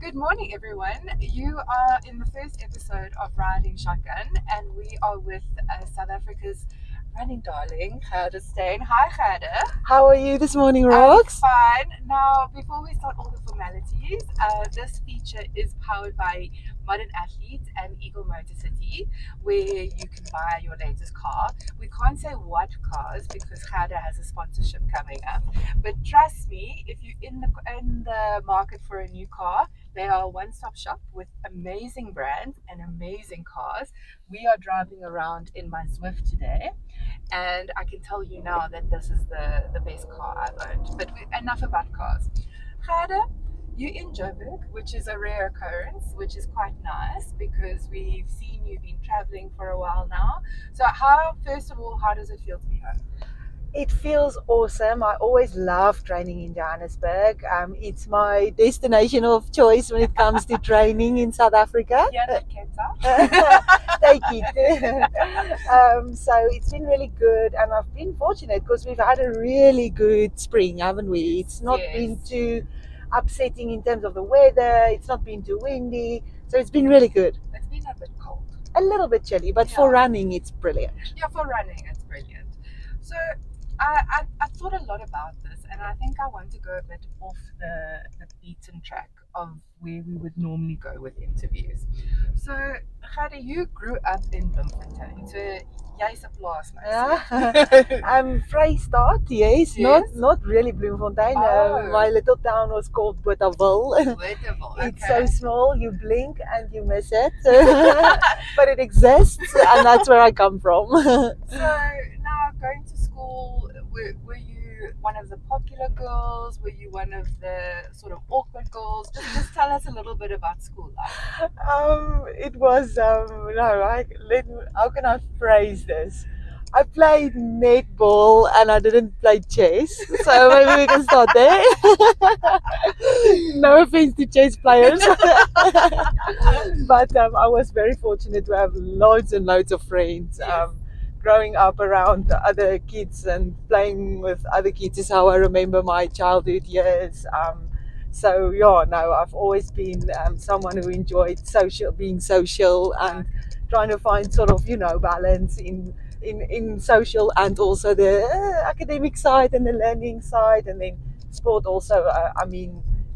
Good morning, everyone. You are in the first episode of Riding Shotgun, and we are with South Africa's running darling, Gerda Steyn. Hi, Gerda. How are you this morning, I'm Rox? fine. Now, before we start all the formalities, this feature is powered by Modern Athlete and Eagle Motor City, where you can buy your latest car. We can't say what cars because Gerda has a sponsorship coming up, but trust me, if you're in the market for a new car, they are a one-stop shop with amazing brands and amazing cars. We are driving around in my Zwift today, and I can tell you now that this is the best car I've owned. But enough about cars. Gerda, you're in Joburg, which is a rare occurrence, which is quite nice because we've seen you've been traveling for a while now. So first of all, how does it feel to be home? It feels awesome. I always love training in Johannesburg. It's my destination of choice when it comes to training in South Africa. Yeah, that Cape Town. Take it. So it's been really good, and I've been fortunate because we've had a really good spring, haven't we? It's not been too upsetting in terms of the weather. It's not been too windy, so it's been really good. It's been a bit cold. A little bit chilly, but for running, it's brilliant. Yeah, for running, it's brilliant. So I thought a lot about this, and I think I want to go a bit off the beaten track of where we would normally go with interviews. So, Gerda, you grew up in Bloemfontein. So, jy's 'n plaasmeisie. Yeah. Vrystaat, yes. Not really Bloemfontein. My little town was called Botawil. Botawil, okay. It's so small, you blink and you miss it. But it exists, and that's where I come from. So, now going to school, were you one of the popular girls? Were you one of the sort of awkward girls? Just tell us a little bit about school life. It was how can I phrase this? I played netball and I didn't play chess, so maybe we can start there. No offense to chess players, but I was very fortunate to have loads and loads of friends. Growing up around other kids and playing with other kids is how I remember my childhood years. I've always been someone who enjoyed being social and trying to find sort of balance in social and also the academic side and the learning side, and then sport also.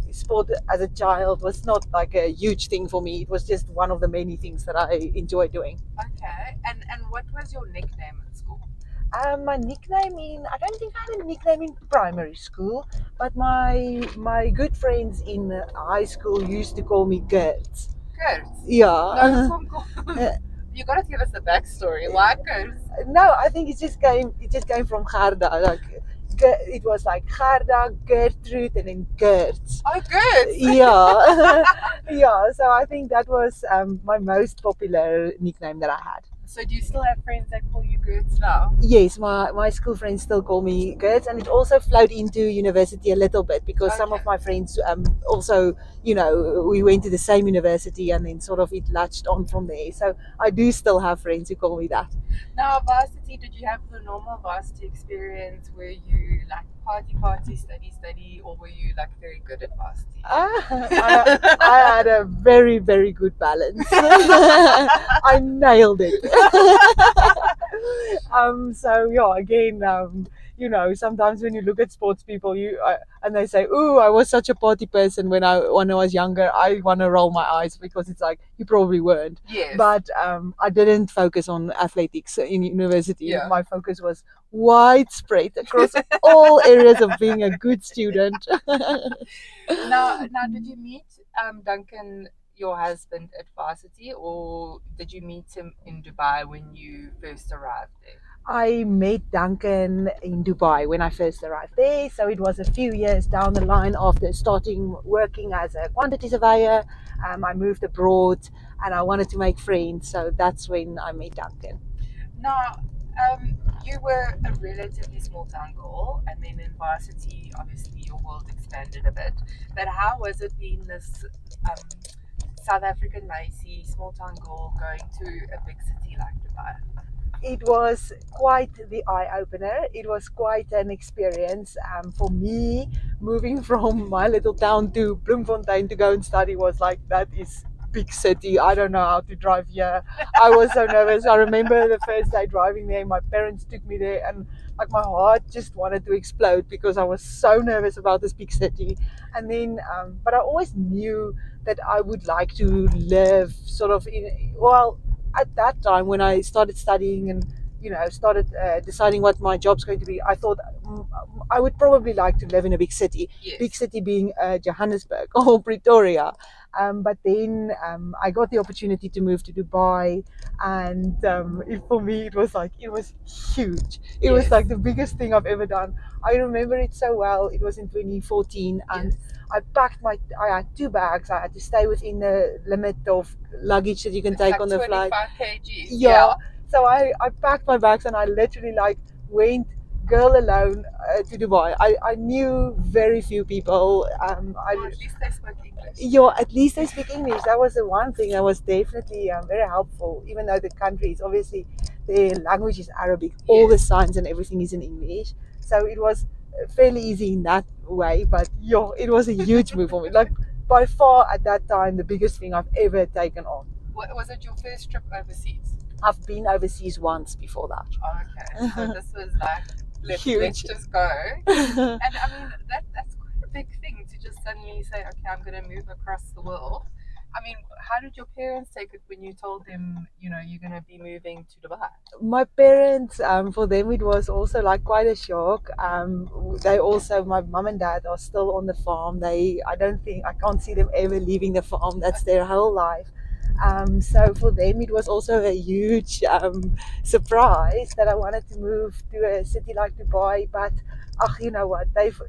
Sport as a child was not like a huge thing for me. It was just one of the many things that I enjoy doing. Okay, and what was your nickname at school? My nickname I don't think I had a nickname in primary school, but my good friends in high school used to call me Gert. Gert? Yeah. No, you gotta give us the backstory. Why Gert? No, I think it just came from Gerda. Like it was like Gerda, Gertrude, and then Gert. Oh, Gert! Yeah. Yeah, so I think that was my most popular nickname that I had. So do you still have friends that call you Gerts now? Yes, my school friends still call me Gerts, and it also flowed into university a little bit because some of my friends also, we went to the same university, and then sort of it latched on from there. So I do still have friends who call me that. Now, varsity, did you have the normal varsity experience? Were you like party, study, or were you like very good at varsity? I had a very, very good balance. I nailed it. Sometimes when you look at sports people, and they say, "Ooh, I was such a party person when I was younger." I want to roll my eyes because it's like you probably weren't. Yes. But I didn't focus on athletics in university. Yeah. My focus was widespread across all areas of being a good student. Now, did you meet Duncan, your husband, at varsity, or did you meet him in Dubai when you first arrived there? I met Duncan in Dubai when I first arrived there, so it was a few years down the line after starting working as a quantity surveyor. I moved abroad and I wanted to make friends, so that's when I met Duncan. Now, you were a relatively small town girl, and then in varsity, obviously your world expanded a bit. But how was it being this South African Macy small town girl going to a big city like Dubai? it was quite the eye-opener. It was quite an experience for me. Moving from my little town to Bloemfontein to go and study was like, that is big city. I don't know how to drive here. I was so nervous. I remember the first day driving there, my parents took me there, and like my heart just wanted to explode because I was so nervous about this big city. And then but I always knew that I would like to live sort of in, well, at that time when I started studying and started deciding what my job's going to be, I thought I would probably like to live in a big city. Yes. Big city being Johannesburg or Pretoria. But then I got the opportunity to move to Dubai, and for me it was huge. It was Yes. like the biggest thing I've ever done. I remember it so well. It was in 2014, and Yes. I had 2 bags. I had to stay within the limit of luggage that you can It's take like on the flight. 25 kg. Yeah. So I packed my bags and I literally went girl alone to Dubai. I knew very few people. Well, at least they spoke English. Yeah, at least they speak English. That was the one thing that was definitely very helpful. Even though the country is obviously, their language is Arabic, all the signs and everything is in English. So it was fairly easy in that way. But yeah, it was a huge move for me. Like by far at that time, the biggest thing I've ever taken on. Was it your first trip overseas? I've been overseas once before that. Oh, okay. So this was like, let's Huge. just go. And I mean, that's quite a big thing to just suddenly say, okay, I'm going to move across the world. I mean, how did your parents take it when you told them, you're going to be moving to Dubai? My parents, for them it was also like quite a shock. They also, my mum and dad are still on the farm. I can't see them ever leaving the farm. That's their whole life. So for them it was also a huge surprise that I wanted to move to a city like Dubai. But you know what, they've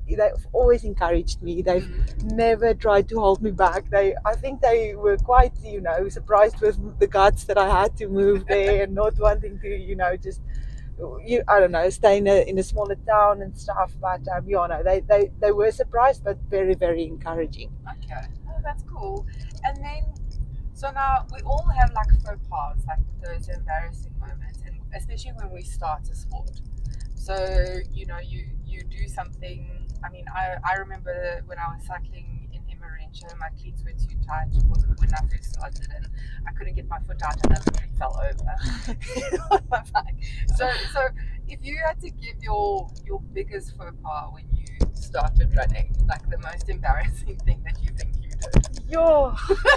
always encouraged me. They've never tried to hold me back. I think they were quite surprised with the guts that I had to move there and not wanting to just I don't know, stay in a smaller town and stuff. But they were surprised, but very, very encouraging. Okay, oh, that's cool. And then, so now we all have like faux pas, like those embarrassing moments, and especially when we start a sport. So you do something. I mean, I remember when I was cycling in Emmarentia, my cleats were too tight when I first started, and I couldn't get my foot out, and I literally fell over on my bike. So if you had to give your biggest faux pas when you started running, like the most embarrassing thing that you think you did. Yo,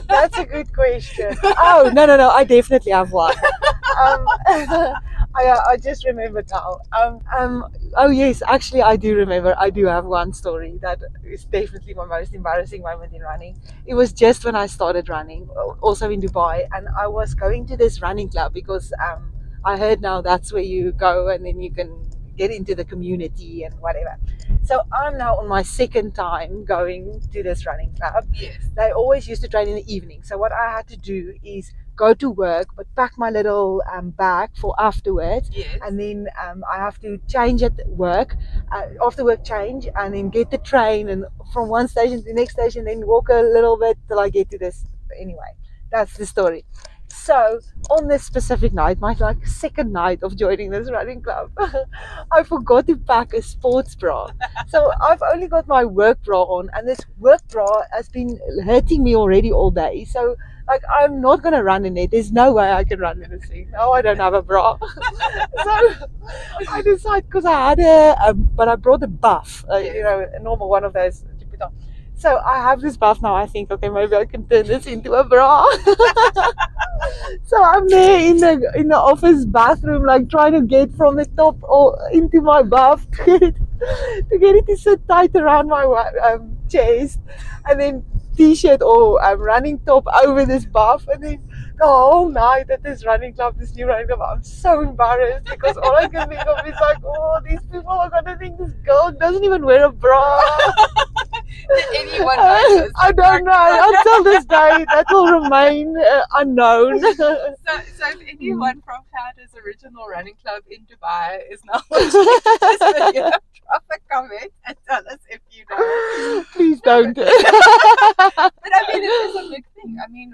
that's a good question. Oh, no, I definitely have one. I just remembered now. Oh yes, actually I do remember. I do have one story that is definitely my most embarrassing moment in running. It was just when I started running, also in Dubai, and I was going to this running club because I heard now that's where you go and then you can get into the community and whatever. So I'm now on my second time going to this running club. Yes. They always used to train in the evening. So what I had to do is go to work, but pack my little bag for afterwards. Yes. And then I have to change at work, after work change, and then get the train, and from one station to the next station, then walk a little bit till I get to this. Anyway, that's the story. So on this specific night, my second night of joining this running club, I forgot to pack a sports bra. So I've only got my work bra on, and this work bra has been hurting me already all day. So I'm not gonna run in it. There's no way I can run in this thing. No, I don't have a bra. So I decided, because I had but I brought a buff, a normal one of those to put on. So I have this buff now. I think, okay, maybe I can turn this into a bra. So I'm there in the office bathroom, trying to get from the top or into my buff to get it to sit tight around my chest, and then t-shirt or running top over this buff, and then the whole night at this new running club, I'm so embarrassed because all I can think of is these people are gonna think this girl doesn't even wear a bra. Did anyone notice? I don't know. Until this day, that will remain unknown. So if anyone from Cloud's original running club in Dubai is now watching this video, drop a comment and tell us if you know. Please don't. But I mean, it is a big thing. I mean,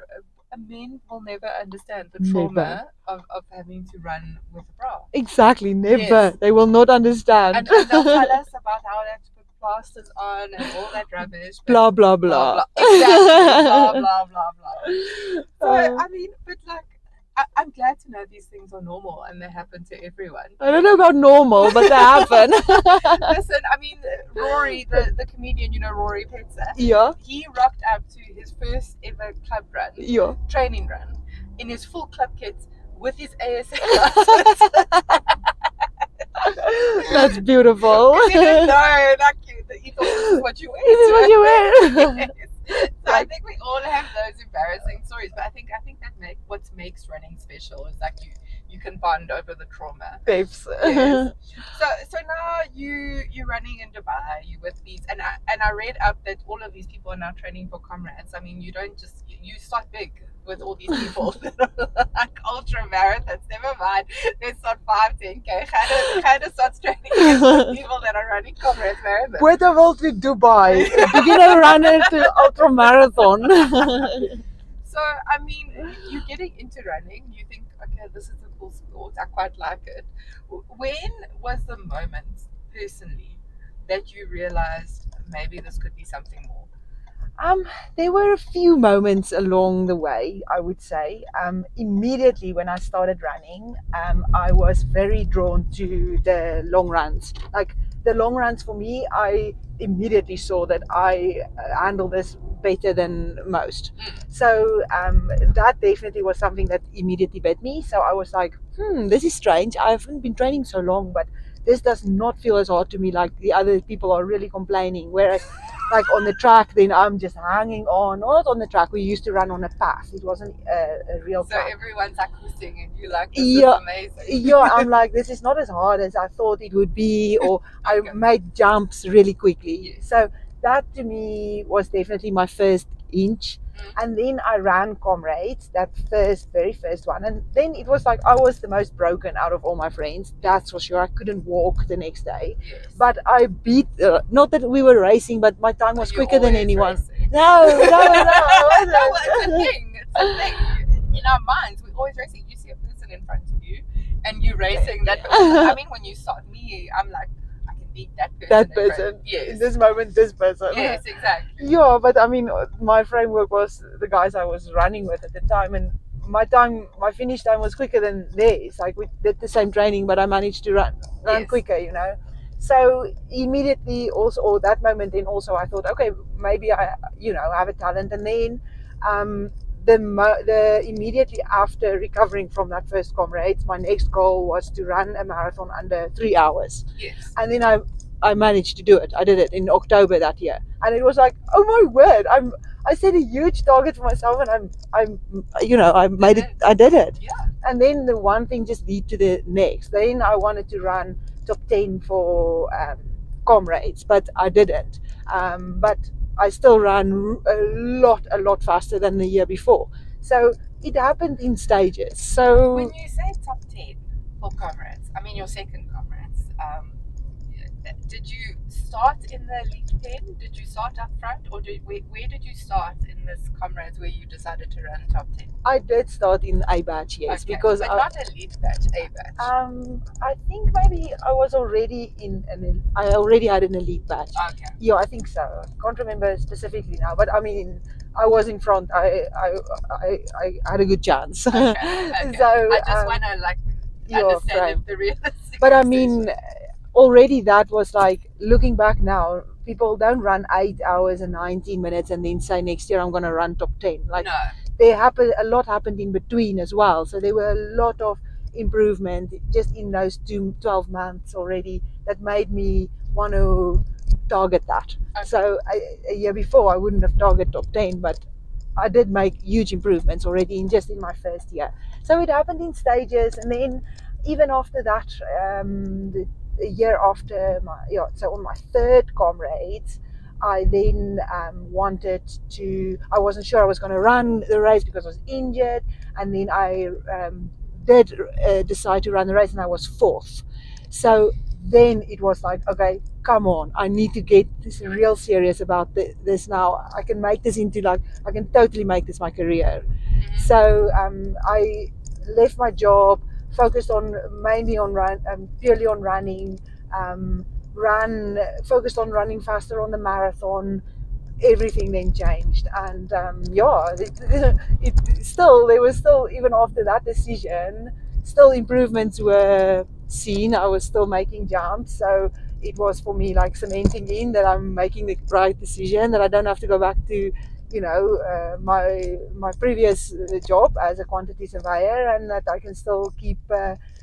men will never understand the Never. trauma of having to run with a bra. Exactly, never. Yes. They will not understand. And they'll tell us about how they have to put plasters on and all that rubbish. but Blah blah blah. Exactly. Blah, blah, blah, blah. So, Uh, I mean, but like, I'm glad to know these things are normal and they happen to everyone. I don't know about normal, but they happen. Listen, I mean, Rory, the comedian, you know, Rory Petzer, Yeah, he rocked up to his first ever club run, yeah. training run, in his full club kit with his ASA license. That's beautiful. He didn't know, like, he thought this is what you wear. This is what you wear. Yes. So I think we all have those embarrassing stories, but I think that what makes running special is like you can bond over the trauma. Babes. Yes. So now you're running in Dubai, you with these, and I read up that all of these people are now training for comrades. I mean, you don't just you start big with all these people that are like ultra marathons. Never mind, they start 5, 10K. Kind of starts training against people that are running comrades marathons. Weatherville to Dubai. Beginner runner to ultra marathon. So, I mean, you're getting into running, you think, okay, this is a cool sport, I quite like it. When was the moment, personally, that you realized maybe this could be something more? There were a few moments along the way, I would say. Immediately when I started running, I was very drawn to the long runs. Like the long runs for me, I immediately saw that I handle this better than most. So that definitely was something that immediately bit me. So I was like, this is strange. I haven't been training so long, but this does not feel as hard to me like the other people are really complaining. Whereas like on the track, then I'm just hanging on. Not on the track, we used to run on a path. It wasn't a real So track. everyone's like hissing and you like, this Yeah. is amazing. Yeah, I'm like, this is not as hard as I thought it would be, or I Okay. made jumps really quickly. Yes. So that to me was definitely my first inch. And then I ran Comrades, that very first one. And then it was like I was the most broken out of all my friends. That's for sure. I couldn't walk the next day. Yes. But I beat, not that we were racing, but my time was You're quicker than always anyone. racing. No, I wasn't. No, it's a thing. It's a thing. In our minds, we're always racing. You see a person in front of you and you're racing that person. I mean, when you saw me, I'm like, I can beat that person. That in front of person. me. Yes. In this moment, this person. Yes, exactly. Yeah, but I mean, my framework was the guys I was running with at the time, and my finish time was quicker than theirs. Like we did the same training, but I managed to run Yes. quicker, you know. So immediately, also, or that moment, then also I thought, okay, maybe I have a talent, and then the immediately after recovering from that first Comrades, my next goal was to run a marathon under 3 hours. Yes. And then I managed to do it. I did it in October that year, and it was like, oh my word! I set a huge target for myself, and I made it. I did it. Yeah. And then the one thing just lead to the next. Then I wanted to run top 10 for Comrades, but I didn't. But I still ran a lot faster than the year before. So it happened in stages. So When you say top 10 for Comrades, I mean your second Comrades, did you start in the elite 10? Did you start up front, or where did you start in this Comrades where you decided to run top 10? I did start in A batch, yes, Okay, because but not elite batch, A batch. I think maybe I was already I already had an elite batch. Okay. Yeah, I think so. I can't remember specifically now, but I mean, I was in front. I had a good chance. Okay. Okay. So I just want to understand if the realistic. But I mean, already that was like, looking back now, people don't run 8 hours and 19 minutes and then say next year I'm going to run top 10. Like, no. a lot happened in between as well. So there were a lot of improvement just in those 12 months already that made me want to target that. Okay. So a year before I wouldn't have targeted top 10, but I did make huge improvements already in my first year. So it happened in stages, and then even after that, the year after so on my third Comrades, I then wanted to. I wasn't sure I was going to run the race because I was injured, and then I did decide to run the race, and I was fourth. So then it was like, okay, come on, I need to get this real serious about this now. I can make this into I can totally make this my career. So I left my job, focused on mainly on purely on running, focused on running faster on the marathon. Everything then changed, and it still, there was still, even after that decision, still improvements were seen. I was still making jumps, so it was for me like cementing in that I'm making the right decision, that I don't have to go back to my previous job as a quantity surveyor, and that I can still keep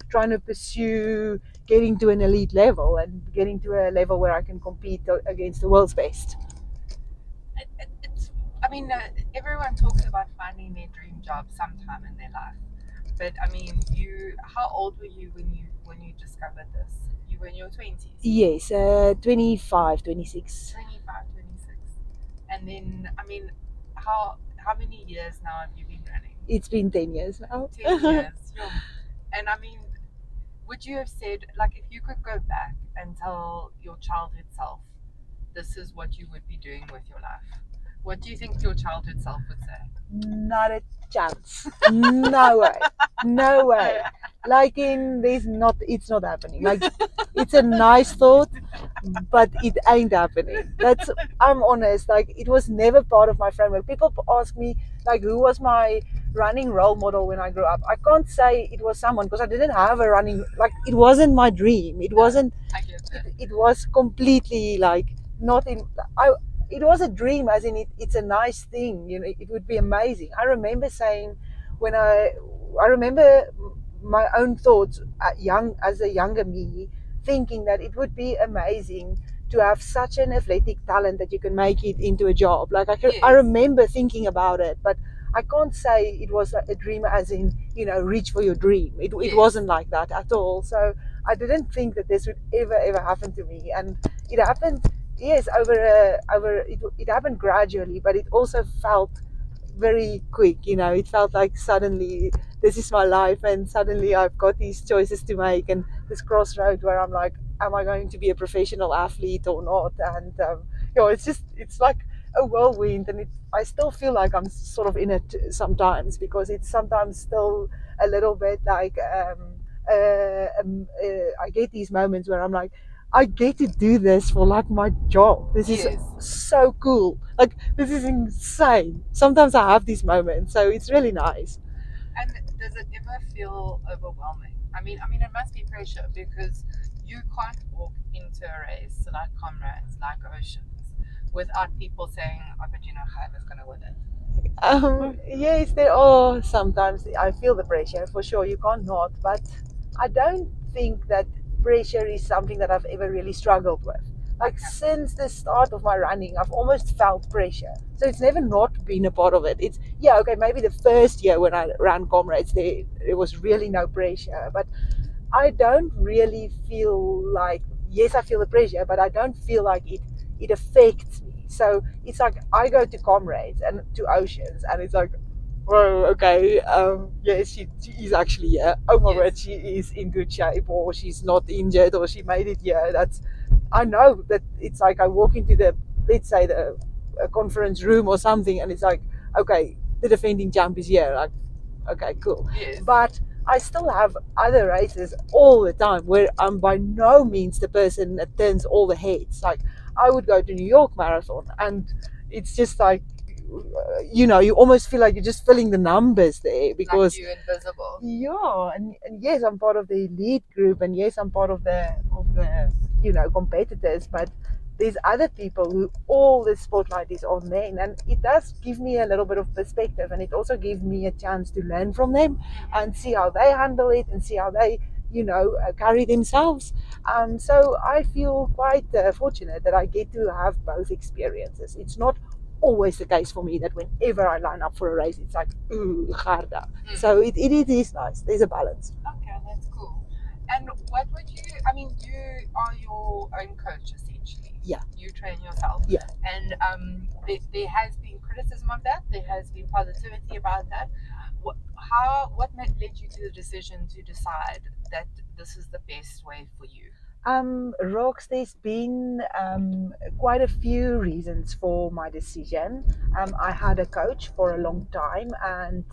trying to pursue getting to an elite level and getting to a level where I can compete against the world's best. I mean, everyone talks about finding their dream job sometime in their life. But I mean, how old were you when you discovered this? You were in your 20s? Yes, 25, 26. 25, 26. And then, I mean, how many years now have you been running? It's been 10 years now. 10 years. And I mean, would you have said, like, if you could go back and tell your childhood self, this is what you would be doing with your life, what do you think your childhood self would say? Not a chance. No way. No way. Like it's not happening. Like, it's a nice thought, but it ain't happening. I'm honest. Like, it was never part of my framework. People ask me, like, who was my running role model when I grew up? I can't say it was someone, because I didn't have a running, like, it wasn't my dream. It wasn't. I get that. It was completely like not in. It was a dream, as in it's a nice thing, it would be amazing. I remember saying, when I remember my own thoughts as a younger me, thinking that it would be amazing to have such an athletic talent that you can make it into a job. Like, I remember thinking about it, but I can't say it was a dream as in, reach for your dream. It wasn't like that at all. So I didn't think that this would ever happen to me, and it happened. Yes, it happened gradually, but it also felt very quick. It felt like suddenly this is my life, and suddenly I've got these choices to make, and this crossroad where I'm like, am I going to be a professional athlete or not? And it's like a whirlwind, and I still feel like I'm sort of in it sometimes, because it's sometimes still a little bit like I get these moments where I'm like, I get to do this for like my job. This is so cool. Like, this is insane. Sometimes I have these moments, so it's really nice. And does it ever feel overwhelming? I mean, it must be pressure, because you can't walk into a race like Comrades, like Oceans, without people saying, "Oh, but Khaya's going to win it." Yes, there are sometimes. I feel the pressure for sure. You can't not, but I don't think that pressure is something that I've ever really struggled with. Like, since the start of my running, I've almost felt pressure. So it's never not been a part of it. It's, maybe the first year when I ran Comrades, there was really no pressure. But I don't really feel like, yes, I feel the pressure, but I don't feel like it affects me. So it's like, I go to Comrades and to Oceans, and it's like, whoa, okay, yes, she is actually here. Oh my word, she is in good shape, or she's not injured, or she made it here. I know that it's like, I walk into let's say a conference room or something, and it's like, okay, the defending champ is here. Like, okay, cool. Yes. But I still have other races all the time where I'm by no means the person that turns all the heads. Like, I would go to New York Marathon, and it's just like, you almost feel like you're just filling the numbers there, because like you're invisible. Yeah, and yes, I'm part of the elite group, and yes, I'm part of the competitors, but there's other people who all the spotlight is on them, and it does give me a little bit of perspective, and it also gives me a chance to learn from them and see how they handle it and see how they carry themselves. So I feel quite fortunate that I get to have both experiences. It's not always the case for me that whenever I line up for a race, it's like, ooh, harda. So it is nice. There's a balance. Okay, that's cool. And what would you are your own coach, essentially. Yeah. You train yourself. Yeah. And there has been criticism of that. There has been positivity about that. What led you to the decision to decide that this is the best way for you? Rox, there's been quite a few reasons for my decision. I had a coach for a long time, and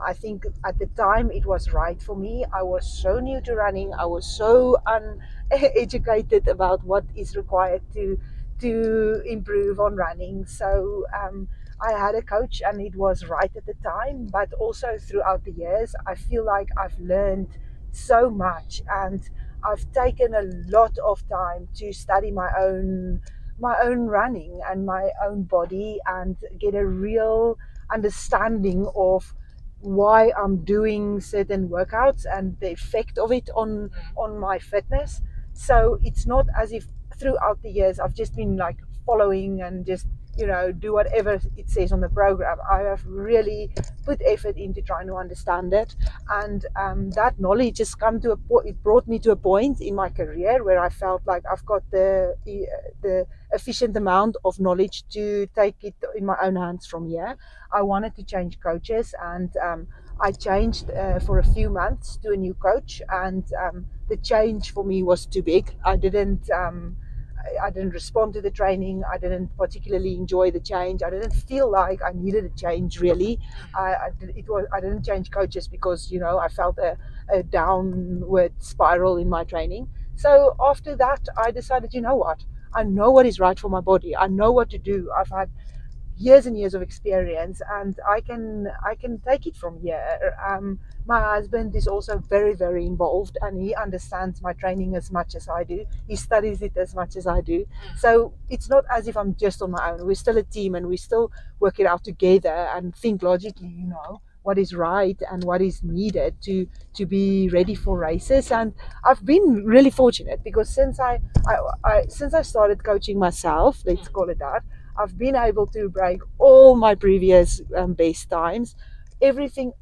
I think at the time it was right for me. I was so new to running, I was so uneducated about what is required to improve on running. So I had a coach, and it was right at the time. But also throughout the years, I feel like I've learned so much, and I've taken a lot of time to study my own running and my own body, and get a real understanding of why I'm doing certain workouts and the effect of it on my fitness. So it's not as if throughout the years I've just been like following and just do whatever it says on the program. I have really put effort into trying to understand it, and that knowledge has come to it brought me to a point in my career where I felt like I've got the efficient amount of knowledge to take it in my own hands from here. I wanted to change coaches, and I changed for a few months to a new coach, and the change for me was too big. I didn't respond to the training. I didn't particularly enjoy the change. I didn't feel like I needed a change really. I didn't change coaches because I felt a downward spiral in my training. So after that, I decided, you know what? I know what is right for my body. I know what to do. I've had years and years of experience, and I can take it from here. My husband is also very, very involved, and he understands my training as much as I do. He studies it as much as I do. So it's not as if I'm just on my own. We're still a team, and we still work it out together and think logically, what is right and what is needed to be ready for races. And I've been really fortunate because since I started coaching myself, let's call it that, I've been able to break all my previous best times. Everything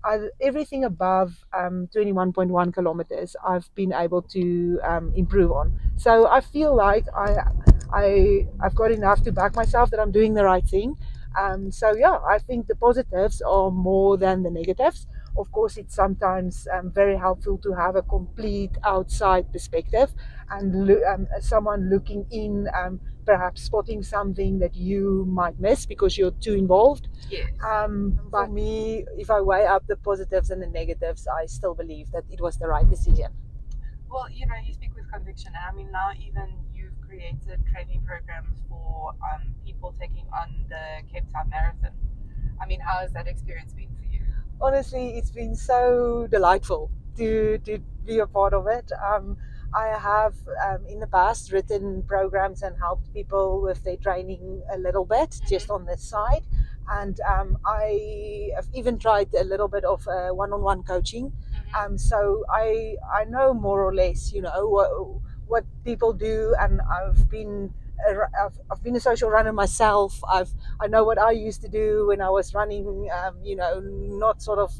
above 21.1 kilometers, I've been able to improve on. So I feel like I've got enough to back myself that I'm doing the right thing. So yeah, I think the positives are more than the negatives. Of course, it's sometimes very helpful to have a complete outside perspective, and someone looking in, perhaps spotting something that you might miss because you're too involved. Yes. But for me, if I weigh up the positives and the negatives, I still believe that it was the right decision. Well, you speak with conviction, and I mean, now even you've created training programs for people taking on the Cape Town Marathon. I mean, how has that experience been for you? Honestly, it's been so delightful to be a part of it. I have in the past written programs and helped people with their training a little bit, just on the side. And I have even tried a little bit of one-on-one coaching. So I know more or less, what people do, and I've been a social runner myself. I know what I used to do when I was running, not sort of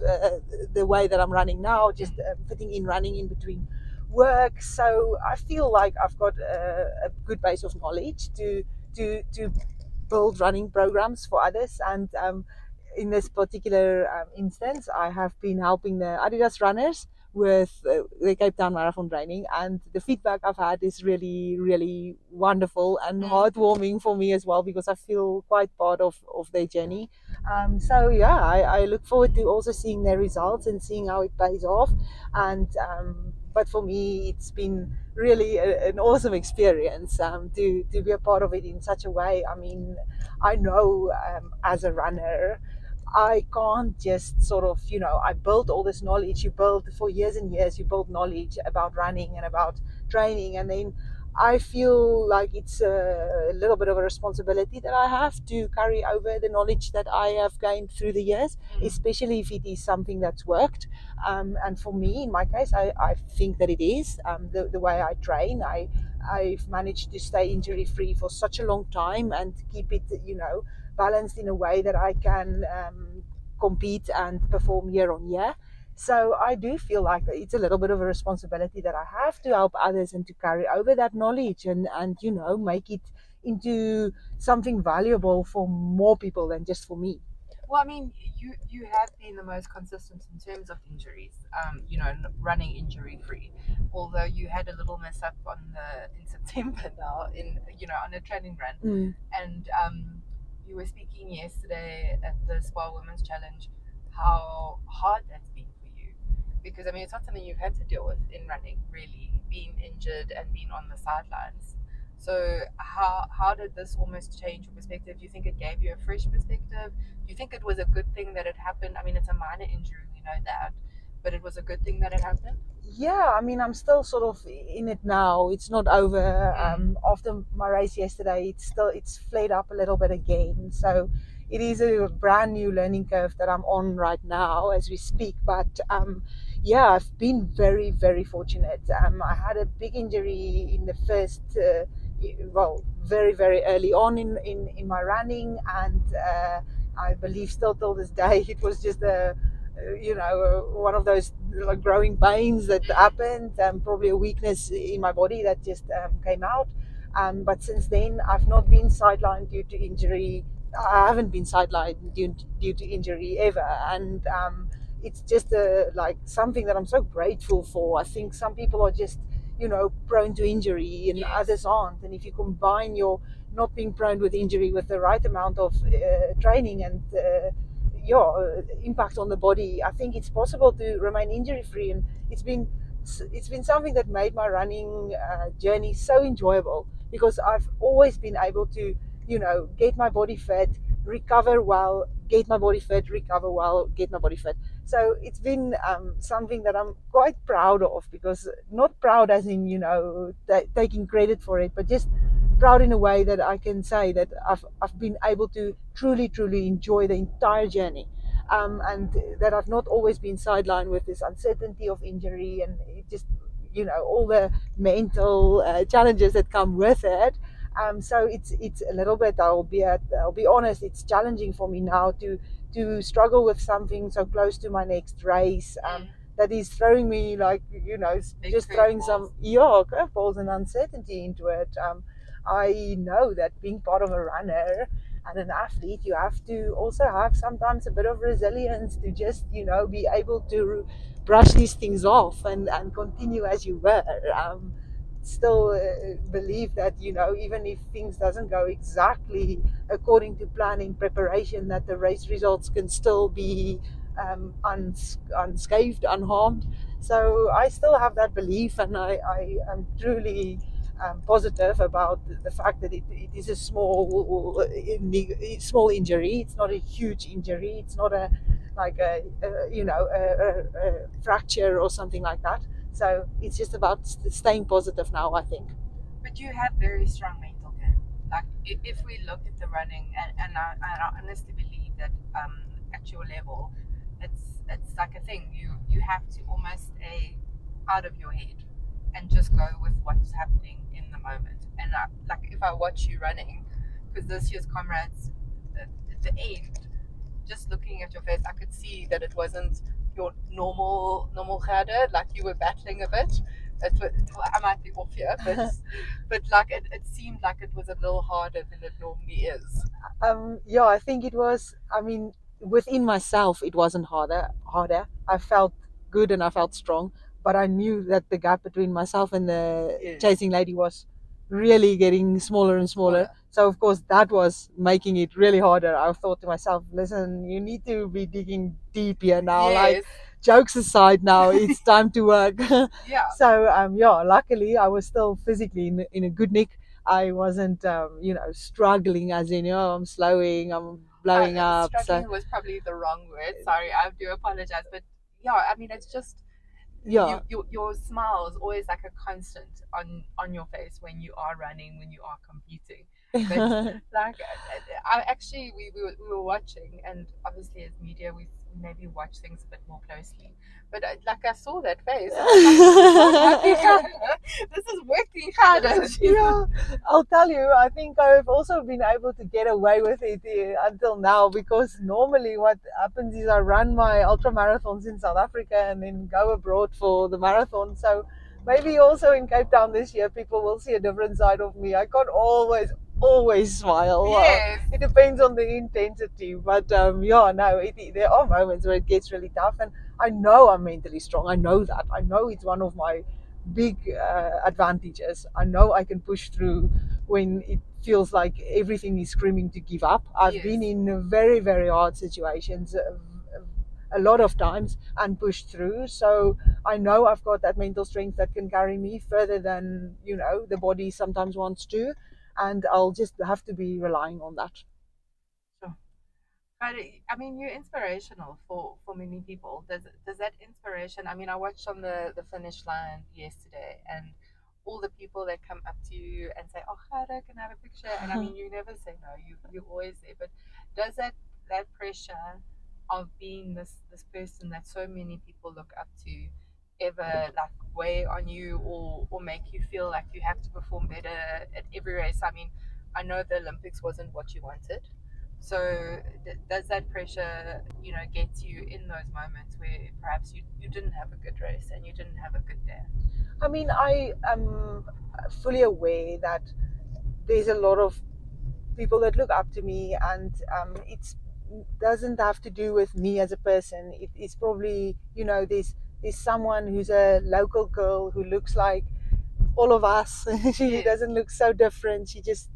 the way that I'm running now, just fitting in running in between work. So I feel like I've got a good base of knowledge to build running programs for others. And in this particular instance, I have been helping the Adidas runners with the Cape Town Marathon training, and the feedback I've had is really, really wonderful and heartwarming for me as well, because I feel quite part of their journey. So yeah, I look forward to also seeing their results and seeing how it pays off. And but for me, it's been really an awesome experience to be a part of it in such a way. I mean, I know as a runner, I can't just sort of, I built all this knowledge. You build for years and years, you build knowledge about running and about training. And then I feel like it's a little bit of a responsibility that I have to carry over the knowledge that I have gained through the years, especially if it is something that's worked. And for me, in my case, I think that it is the way I train. I've managed to stay injury free for such a long time and keep it, balanced in a way that I can compete and perform year on year. So I do feel like it's a little bit of a responsibility that I have to help others and to carry over that knowledge and make it into something valuable for more people than just for me. Well, I mean, you have been the most consistent in terms of injuries. Running injury free. Although you had a little mess up in September now on a training run, Mm. and you were speaking yesterday at the Spa Women's Challenge how hard that's been for you, because I mean it's not something you've had to deal with in running, really, being injured and being on the sidelines. So how did this almost change your perspective? Do you think it gave you a fresh perspective? Do you think it was a good thing that it happened? I mean, it's a minor injury, we know that, but it was a good thing that it happened. Yeah, I mean, I'm still sort of in it now. It's not over. After my race yesterday, it's flared up a little bit again. So it is a brand new learning curve that I'm on right now as we speak. But yeah, I've been very, very fortunate. I had a big injury in the first, well, very, very early on in my running, and I believe still till this day it was just one of those like growing pains that happened, probably a weakness in my body that just came out. But since then, I've not been sidelined due to injury. I haven't been sidelined due to injury ever, and it's just like something that I'm so grateful for. I think some people are just prone to injury and Yes. others aren't, and if you combine your not being prone with injury with the right amount of training and impact on the body, I think it's possible to remain injury free. And it's been something that made my running journey so enjoyable, because I've always been able to get my body fit, recover well, get my body fit, recover well, get my body fit. So it's been something that I'm quite proud of, because not proud as in taking credit for it, but just proud in a way that I can say that I've been able to truly enjoy the entire journey, and that I've not always been sidelined with this uncertainty of injury, and it just all the mental challenges that come with it. So it's a little bit, I'll be honest, it's challenging for me now to struggle with something so close to my next race, that is throwing me, like, Big just throwing some curveballs. curveballs and uncertainty into it. I know that being part of a runner and an athlete, you have to also have sometimes a bit of resilience to just be able to brush these things off and continue as you were. Still believe that even if things doesn't go exactly according to plan in preparation, that the race results can still be unscathed, unharmed. So I still have that belief, and I am truly positive about the fact that it is a small injury. It's not a huge injury. It's not a like a fracture or something like that. So it's just about staying positive now, I think. But you have very strong mental game. Like if we look at the running, and I honestly believe that at your level, it's like a thing. You have to almost stay out of your head and just go with what's happening in the moment. And like if I watch you running, because this year's comrades, at the end, just looking at your face, I could see that it wasn't your normal Gerda. Like you were battling a bit. I might be off here, but like it seemed like it was a little harder than it normally is. Yeah, I think it was. I mean, within myself, it wasn't Harder. I felt good and I felt strong, but I knew that the gap between myself and the Yes. chasing lady was really getting smaller and smaller. So of course that was making it really harder. I thought to myself, listen, you need to be digging deep here now. Like, Yes. jokes aside, now it's time to work. Yeah. So yeah, luckily I was still physically in a good nick. I wasn't struggling, as in I'm slowing, I'm blowing up. So Struggling was probably the wrong word. Sorry, I do apologize. But yeah, I mean, it's just yeah, your smile is always like a constant on your face when you are running, when you are competing. But like, I actually we were watching, and obviously as media we maybe watch things a bit more closely. But like I saw that face, and I was like, this is happy Gerda. This is working harder. yeah, I'll tell you, I think I've also been able to get away with it until now, because normally what happens is I run my ultra marathons in South Africa and then go abroad for the marathon. So maybe also in Cape Town this year, people will see a different side of me. I can't always always smile. Yes. It depends on the intensity, but yeah, no, there are moments where it gets really tough, and I know I'm mentally strong. I know that. I know it's one of my big advantages. I know I can push through when it feels like everything is screaming to give up. I've been Yes. in very, very hard situations a lot of times and pushed through. So I know I've got that mental strength that can carry me further than, the body sometimes wants to. And I'll just have to be relying on that. Sure. But I mean, you're inspirational for many people. Does that inspiration? I mean, I watched on the finish line yesterday, and all the people that come up to you and say, "Oh, Gerda, can I have a picture?" And I mean, you never say no. You always say. But does that pressure of being this person that so many people look up to ever like weigh on you, or make you feel like you have to perform better at every race? I mean, I know the Olympics wasn't what you wanted, so does that pressure, get you in those moments where perhaps you didn't have a good race and you didn't have a good day? I mean, I am fully aware that there's a lot of people that look up to me, and it doesn't have to do with me as a person. It's probably, there's someone who's a local girl who looks like all of us. She Yes. doesn't look so different. She just,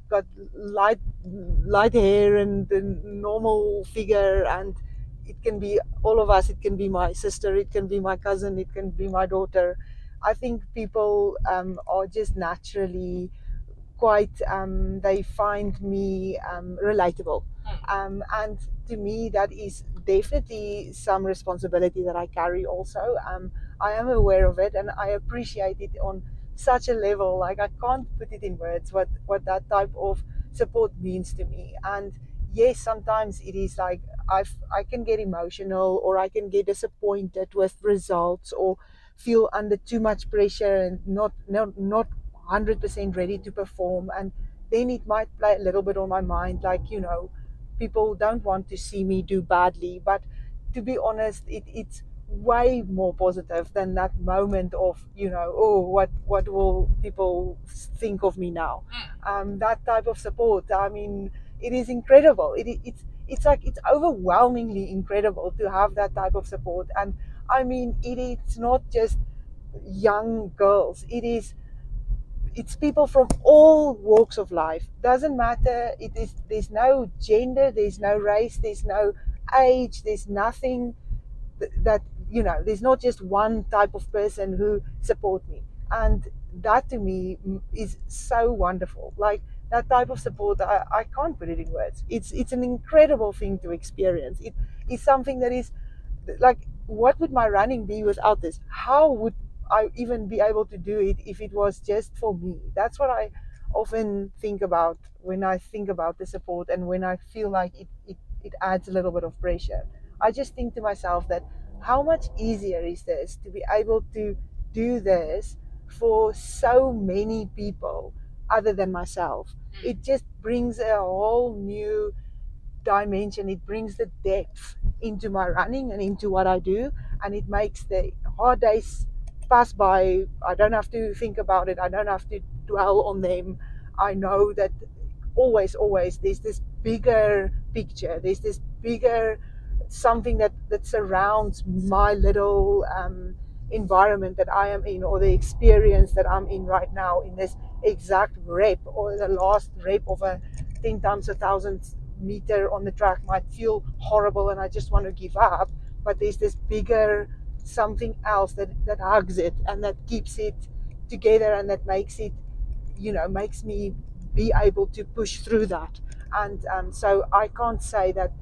got light hair and a normal figure, and it can be all of us. It can be my sister, it can be my cousin, it can be my daughter. I think people are just naturally quite they find me relatable, and to me that is definitely some responsibility that I carry also. I am aware of it, and I appreciate it on such a level, like I can't put it in words what that type of support means to me. And yes, sometimes it is like I can get emotional, or I can get disappointed with results, or feel under too much pressure and not 100% ready to perform. And then it might play a little bit on my mind, like, people don't want to see me do badly. But to be honest, it's way more positive than that moment of, oh, what will people think of me now. That type of support, I mean, it is incredible. It's like, it's overwhelmingly incredible to have that type of support. And I mean, it's not just young girls, it's people from all walks of life. Doesn't matter. There's no gender, there's no race, there's no age, there's nothing that, there's not just one type of person who support me. And that to me is so wonderful. Like, that type of support, I can't put it in words. It's an incredible thing to experience. It is something that is like, what would my running be without this? How would I even be able to do it if it was just for me? That's what I often think about when I think about the support, and when I feel like it adds a little bit of pressure. I just think to myself that how much easier is this to be able to do this for so many people other than myself. It just brings a whole new dimension. It brings the depth into my running and into what I do, and it makes the hard days pass by. I don't have to think about it. I don't have to dwell on them. I know that always there's this bigger picture. There's this bigger something that surrounds my little environment that I am in, or the experience that I'm in right now, in this exact rep, or the last rep of a 10 times 1,000 meter on the track might feel horrible and I just want to give up. But there's this bigger something else that hugs it, and that keeps it together, and that makes it, makes me be able to push through that. And so I can't say that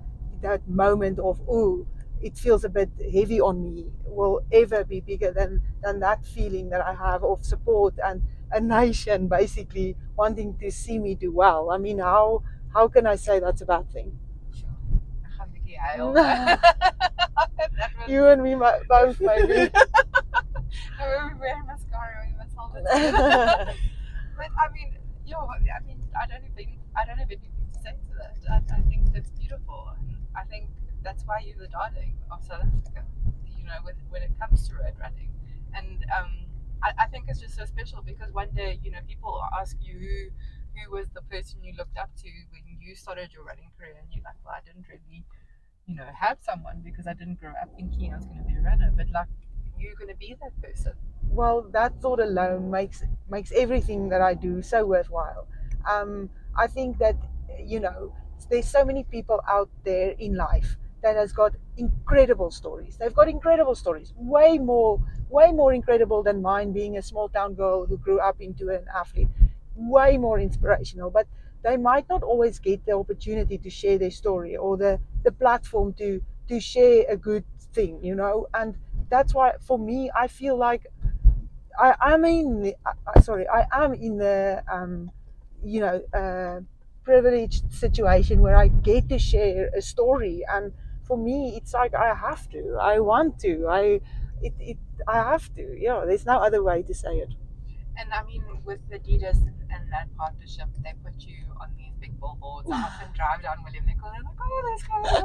moment of, ooh, it feels a bit heavy on me, will ever be bigger than that feeling that I have of support, and a nation basically wanting to see me do well. I mean, how can I say that's a bad thing? Sure. Ek gaan bietjie huil. That was You and me both, maybe. No, we wear mascara, we must hold it. But I mean, I don't have anything to say to that. I think that's beautiful. And I think that's why you're the darling of South Africa, when it comes to road running. And I think it's just so special, because one day, people ask you who was the person you looked up to when you started your running career, and you're like, well, I didn't really, have someone because I didn't grow up thinking I was going to be a runner, but like you're going to be that person. Well, that thought alone makes everything that I do so worthwhile. I think that there's so many people out there in life that has got incredible stories. They've got incredible stories, way more incredible than mine, being a small town girl who grew up into an athlete. Way more inspirational, but they might not always get the opportunity to share their story or the platform to share a good thing, and that's why for me I feel like I am in the privileged situation where I get to share a story, and for me it's like I have to, I want to, I have to. Yeah, there's no other way to say it. And I mean, with Adidas and that partnership, they put you on these big billboards. I often drive down William Nicol and I'm like, oh, this guy.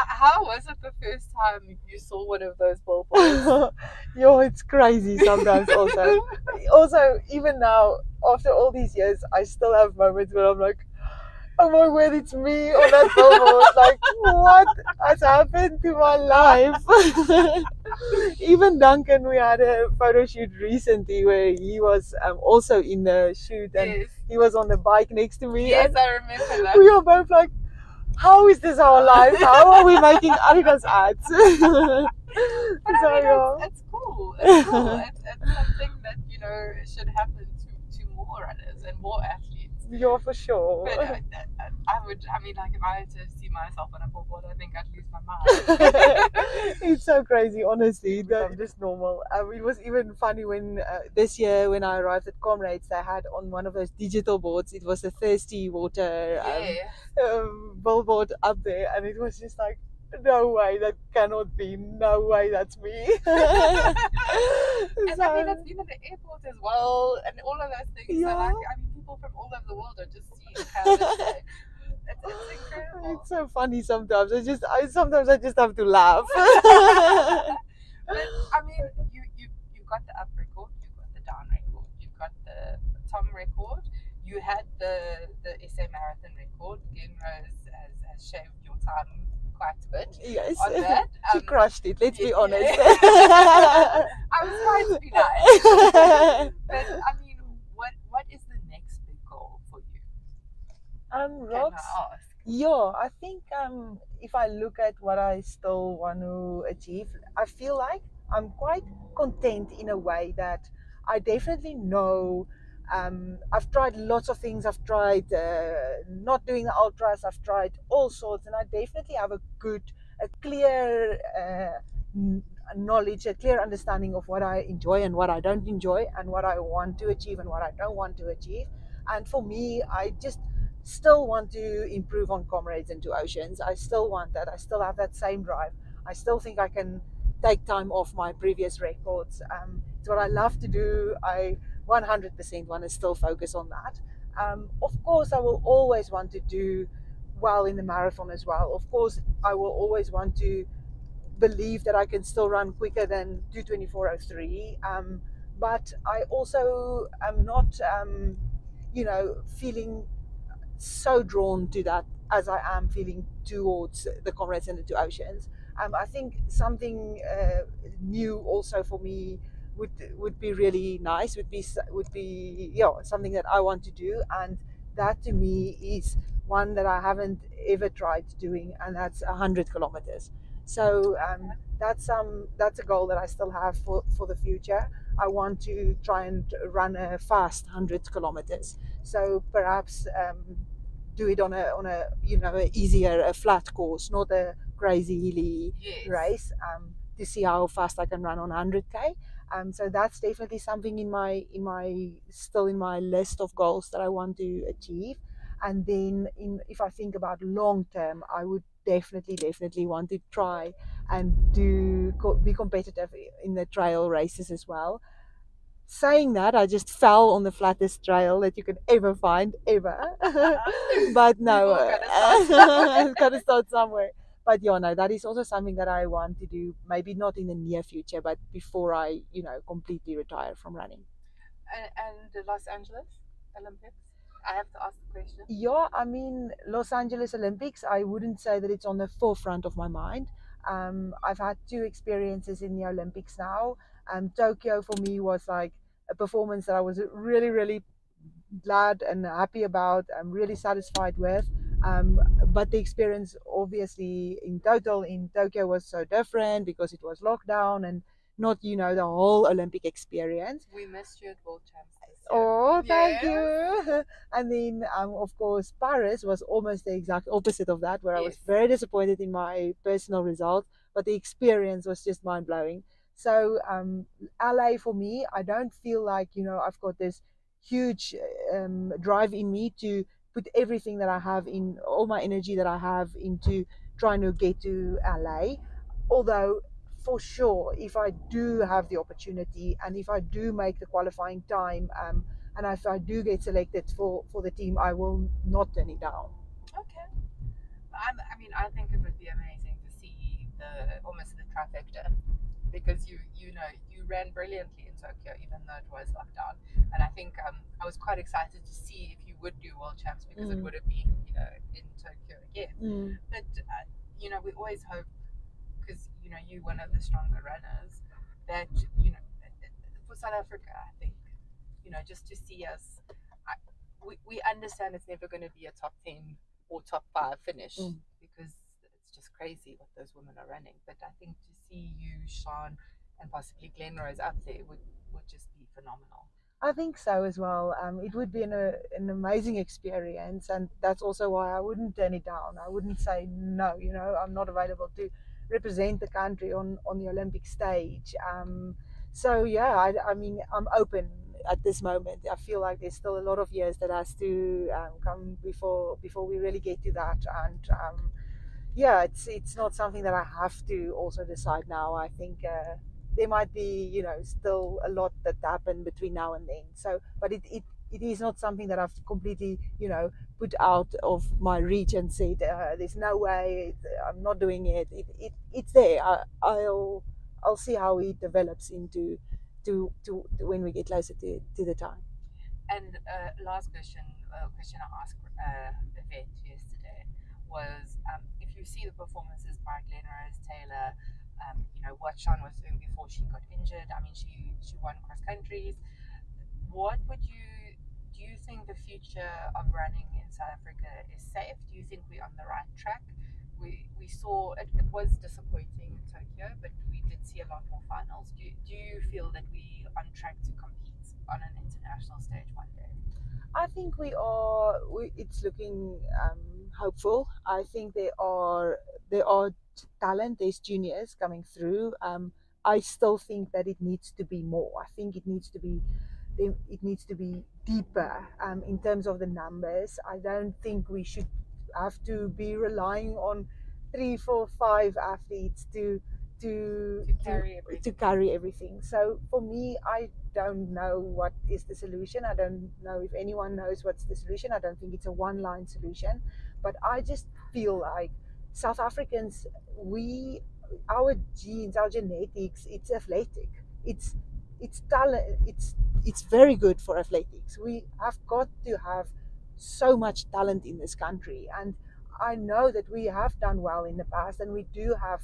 How was it the first time you saw one of those billboards? It's crazy sometimes. Also, even now, after all these years, I still have moments where I'm like, oh my word, it's me on that billboard. Like, what has happened to my life? Even Duncan, we had a photo shoot recently where he was also in the shoot, and Yes. he was on the bike next to me. Yes, and I remember that. we were both like, how is this our life? How are we making Adidas ads? But I mean, it's cool. It's cool. It's something that, should happen to more runners and more athletes. Yeah, for sure. But if I had to see myself on a billboard, I think I'd lose my mind. It's so crazy, honestly. I'm just normal. It was even funny when this year when I arrived at Comrades, they had on one of those digital boards, it was a thirsty water billboard up there, and it was just like, no way, that cannot be. No way, that's me. And I mean, it's even the airport as well, and all of those things. Yeah. So, like, I mean, people from all over the world are just seeing Canada. It's incredible. It's so funny sometimes. Sometimes I just have to laugh. But I mean, you've got the up record, you've got the down record, you've got the Tom record, you had the SA Marathon record. Glen Rose has shaved your time quite a bit. Yes, on that. She crushed it. Let's be honest. I was trying to be nice. But I mean, what is the next big goal for you? Rox, yeah, I think if I look at what I still want to achieve, I feel like I'm quite content in a way that I definitely know. I've tried lots of things. I've tried not doing the ultras. I've tried all sorts, and I definitely have a clear knowledge, a clear understanding of what I enjoy and what I don't enjoy, and what I want to achieve and what I don't want to achieve. And for me, I just still want to improve on Comrades and Two Oceans. I still want that. I still have that same drive. I still think I can take time off my previous records. It's what I love to do. I 100% want to still focus on that. Of course, I will always want to do well in the marathon as well. Of course, I will always want to believe that I can still run quicker than 2:24:03. But I also am not, feeling so drawn to that as I am feeling towards the Comrades and the Two Oceans. I think something new also for me would be really nice. Would be something that I want to do, and that to me is one that I haven't ever tried doing, and that's 100 kilometers. So that's a goal that I still have for the future. I want to try and run a fast 100 kilometers. So perhaps do it on a easier, a flat course, not a crazy hilly race, to see how fast I can run on 100k. So that's definitely something in my list of goals that I want to achieve. And then if I think about long term, I would definitely want to try and be competitive in the trail races as well. Saying that, I just fell on the flattest trail that you could ever find, ever. But no, I've got to start somewhere. But yeah, no, that is also something that I want to do, maybe not in the near future, but before I, completely retire from running. And the Los Angeles Olympics? I have to ask the question. Yeah, I mean, Los Angeles Olympics, I wouldn't say that it's on the forefront of my mind. I've had two experiences in the Olympics now. Tokyo for me was like a performance that I was really, really glad and happy about. I'm really satisfied with. Um, but the experience, obviously, in total in Tokyo was so different because it was lockdown and not, the whole Olympic experience. We missed you at World Champs this year. Oh, thank Yes. you. And then, of course, Paris was almost the exact opposite of that, where I was Yes. very disappointed in my personal result, but the experience was just mind blowing. So, LA for me, I don't feel like, I've got this huge drive in me to put everything that I have in all my energy that I have into trying to get to LA. Although for sure, if I do have the opportunity and if I do make the qualifying time, and if I do get selected for the team, I will not turn it down. Okay. I mean, I think it would be amazing to see almost the trifecta, because you ran brilliantly in Tokyo, even though it was locked down. And I think I was quite excited to see if you would do World Champs, because it would have been in Tokyo again. But we always hope, because you're one of the stronger runners, that for South Africa, I think just to see us, we understand it's never going to be a top 10 or top 5 finish, because it's just crazy what those women are running. But I think to see you, Sean, and possibly Glenrose up there would just be phenomenal. I think so as well. It would be an amazing experience, and that's also why I wouldn't turn it down. I wouldn't say no. I'm not available to represent the country on the Olympic stage. So yeah, I mean, I'm open at this moment. I feel like there's still a lot of years that has to come before we really get to that, and yeah, it's not something that I have to also decide now. I think there might be still a lot that happen between now and then. So, but it is not something that I've completely put out of my reach and said there's no way, I'm not doing it. It's there. I'll see how it develops into to when we get closer to the time. And last question I asked Yvette yesterday was, if you see the performances by Glenrose, Taylor, what Sean was doing before she got injured. I mean, she won cross countries. What do you think the future of running in South Africa is safe? Do you think we're on the right track? We saw it was disappointing in Tokyo, but we did see a lot more finals. Do you feel that we are on track to compete on an international stage one day? I think we are. It's looking hopeful. I think there are talent. There's juniors coming through. I still think that it needs to be more. I think it needs to be deeper in terms of the numbers. I don't think we should have to be relying on 3, 4, 5 athletes to carry everything. So for me, I don't know what is the solution. I don't know if anyone knows what's the solution. I don't think it's a one-line solution, but I just feel like South Africans, our genes, our genetics, it's athletic. It's talent. It's very good for athletics. We have got to have so much talent in this country, and I know that we have done well in the past, and we do have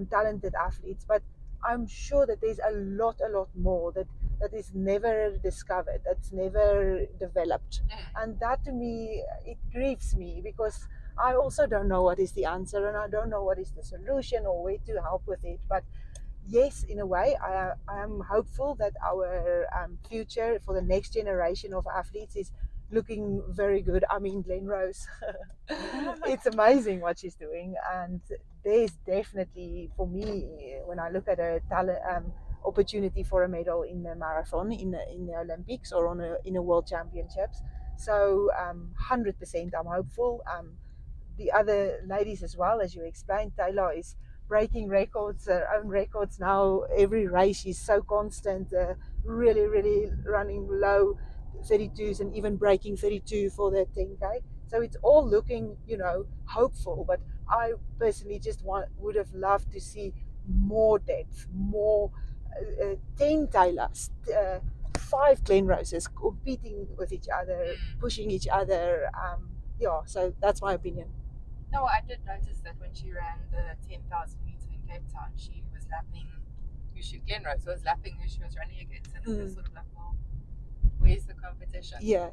talented athletes, but I'm sure that there's a lot more that is never discovered, that's never developed. And that, to me, it grieves me, because I also don't know what is the answer, and I don't know what is the solution or where to help with it. But yes, in a way, I am hopeful that our future for the next generation of athletes is looking very good. I mean, Glenrose, it's amazing what she's doing, and there's definitely, for me, when I look at a talent opportunity for a medal in the marathon, in the Olympics, or in a World Championships. So 100% I'm hopeful. The other ladies as well, as you explained, Taylor is breaking records, her own records now. Every race she's so constant, really running low 32s and even breaking 32 for the 10K. So it's all looking, hopeful. But I personally just would have loved to see more depth, more 10 Taylors, 5 Glenroses competing with each other, Mm. pushing each other. Yeah, so that's my opinion. No, I did notice that when she ran the 10,000 meter in Cape Town, she was lapping Glenrose was lapping who she was running against, and it was sort of like, well, where's the competition? Yeah.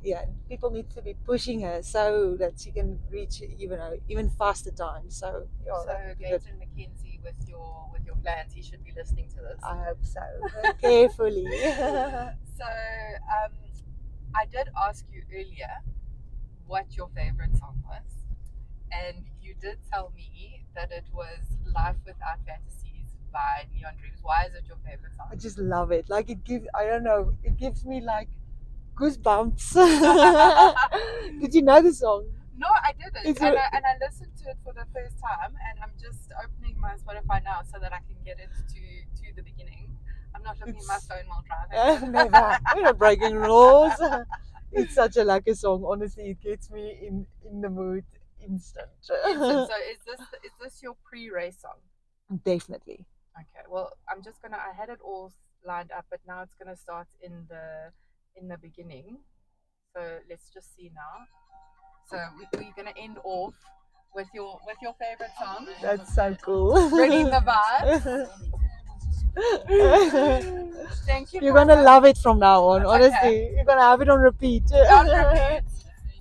People need to be pushing her so that she can reach even faster times. So yeah, So that'd be good. Gaten McKenzie, with your plans, he should be listening to this. I hope so. Carefully. So I did ask you earlier what your favorite song was, and you did tell me that it was Life Without Fantasies by Neon Dreams. Why is it your favorite I song? just love it. Like it gives me like goosebumps. Did you know the song? No, I didn't. And I listened to it for the first time, and I'm just opening my Spotify now so that I can get it to the beginning. I'm not looking at my phone while driving. Never. We're not breaking rules. It's such a lucky song. Honestly, it gets me in the mood instant. So is this your pre-race song? Definitely. Okay. Well, I had it all lined up, but now it's gonna start in the beginning. So let's just see now. So we're gonna end off with your favorite song. That's so cool. Bringing the vibe. Thank you. You're gonna love it from now on. Honestly, Okay. you're gonna have it on repeat. On repeat.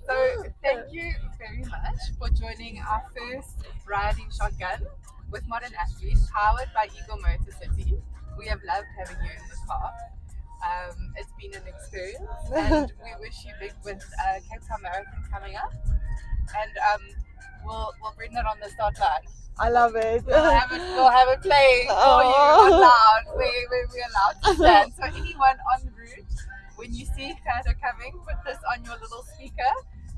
So thank you very much for joining our first riding shotgun with Modern Athletes, powered by Eagle Motor City. We have loved having you in the car. It's been an experience, and we wish you big with Cape Town Marathon coming up, and we'll bring that on the start line. I love it. We'll have it playing for you out loud where we're allowed to stand. So anyone en route, when you see Kata coming, put this on your little speaker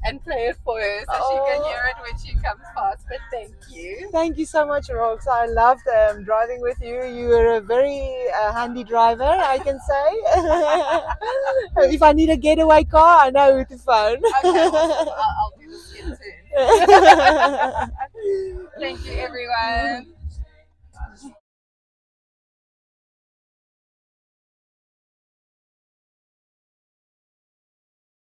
and play it for her so she can hear it when she comes past. But thank you. Thank you so much, Rox. I loved driving with you. You were a very handy driver, I can say. If I need a getaway car, I know who to phone. Okay, I'll do the skin turn. Thank you, everyone.